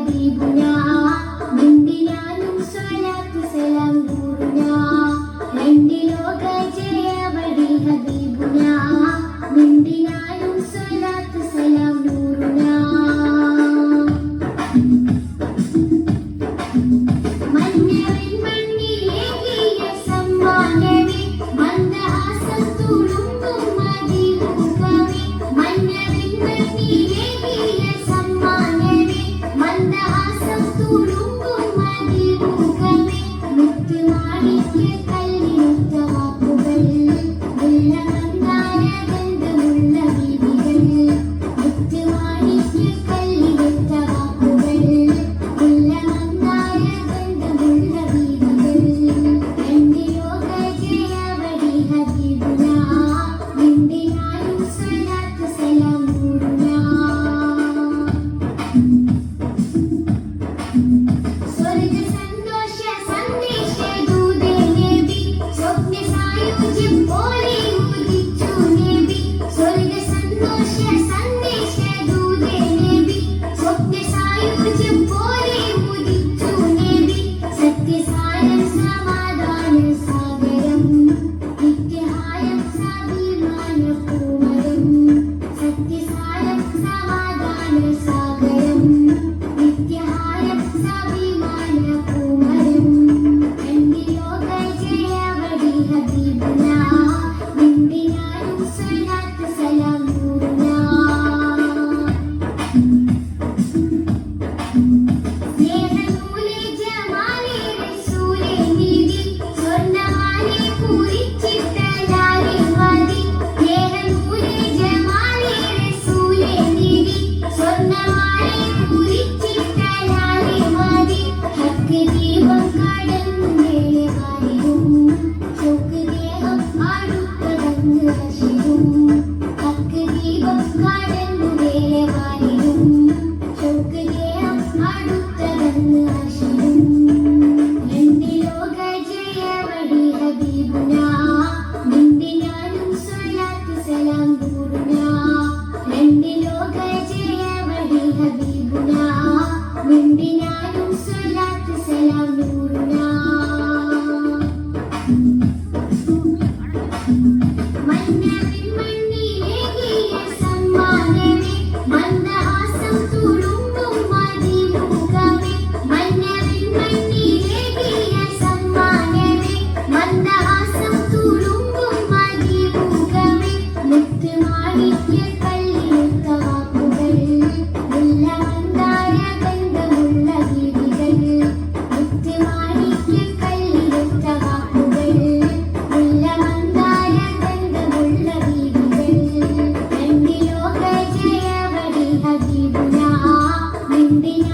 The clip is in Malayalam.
ഹബീബുനാ നിന്ദിനാനും സ്വലാത്തു സലാം നൂറുനാ രണ്ട് ലോക ജയവടി ഹബീബുനാ നിന്ദിനാനും സ്വലാത്തു സലാം നൂറുനാ മഞ്ഞളിൻ മണ്ണിലേകിയ സമ്മാനമേ മന്ദഹാസം തുളുമ്പും മതിമുഖമേ മഞ്ഞളിൻ മണ്ണിലേകിയ സമ്മാനമേ മന്ദഹാസം തുളുമ്പും മതിമുഖമേ മുത്തുമാണിക്യ കല്ലിനൊത്ത വാക്കുകൾ വെള്ളമന്ദാര ഗന്ധമുള്ള വീതികൾ മുത്തുമാണിക്യ കല്ലിനൊത്ത വാക്കുകൾ വെള്ളമന്ദാര ഗന്ധമുള്ള വീതികൾ രണ്ട് ലോക ജയവടി ഹബീബുനാ നിന്ദിനാനും സ്വലാത്തു സലാം നൂറുനാ സ്വർഗ സന്തോഷ സന്ദേശ ദൂതേ നബി സ്വപ്ന സായുജ്യം പോലെ ഉദിച്ചു നബി സ്വർഗ സന്തോഷ സന്ദേശ ദൂതേ നബി സ്വപ്ന സായുജ്യം പോലെ ഉദിച്ചു നബി സത്യസാരം സമാധാന സാഗരം നിത്യഹായം സ്വാഭിമാന പൂമരം സത്യസാരം സമാധാന സാഗരം നിത്യഹായം സ്വാഭിമാന പൂമരം രണ്ട് ലോക ജയവടി ഹബീബുനാ നിന്ദിനാനും സ്വലാത്തു സലാം നൂറുനാ സ്നേഹനൂലെ ജമാലെ റസൂലെ നീതി സ്വർണ്ണമാലെ പൂരിച്ചിട്ട ലാലെ മതി സ്നേഹനൂലെ ജമാലെ റസൂലെ നീതി സ്വർണ്ണമാലെ പൂരിച്ചിട്ട ലാലെ മതി ഹക്ക് ദീപം കടന്നു മേലെ വാരിയും ചൊക്ക് ദേഹം അടുത്തടങ്ങ് അശിരും ഹക്ക് ദീപം കടന്നു മേലെ വാരിയും ചൊക്ക് ദേഹം അടുത്തടങ്ങ് അശിരും രണ്ട് ലോക ജയവടി ഹബീബുനാ നിന്ദിനാനും സ്വലാത്തു സലാം നൂറുനാ രണ്ട് ലോക ജയവടി ഹബീബുനാ നിന്ദിനാനും സ്വലാത്തു സലാം നൂറുനാ മഞ്ഞളിൻ മണ്ണിലേകിയ സമ്മാനമേ മന്ദഹാസം തുളുമ്പും മതിമുഖമേ മഞ്ഞളിൻ മണ്ണിലേകിയ സമ്മാനമേ മന്ദഹാസം തുളുമ്പും മതിമുഖമേ മുത്തുമാണിക്യ കല്ലിനൊത്ത വാക്കുകൾ വെള്ളമന്ദാര ഗന്ധമുള്ള വീതികൾ മുത്തുമാണിക്യ കല്ലിനൊത്ത വാക്കുകൾ വെള്ളമന്ദാര ഗന്ധമുള്ള വീതികൾ രണ്ട് ലോക ജയവടി ഹബീബുനാ നിന്ദിനാനും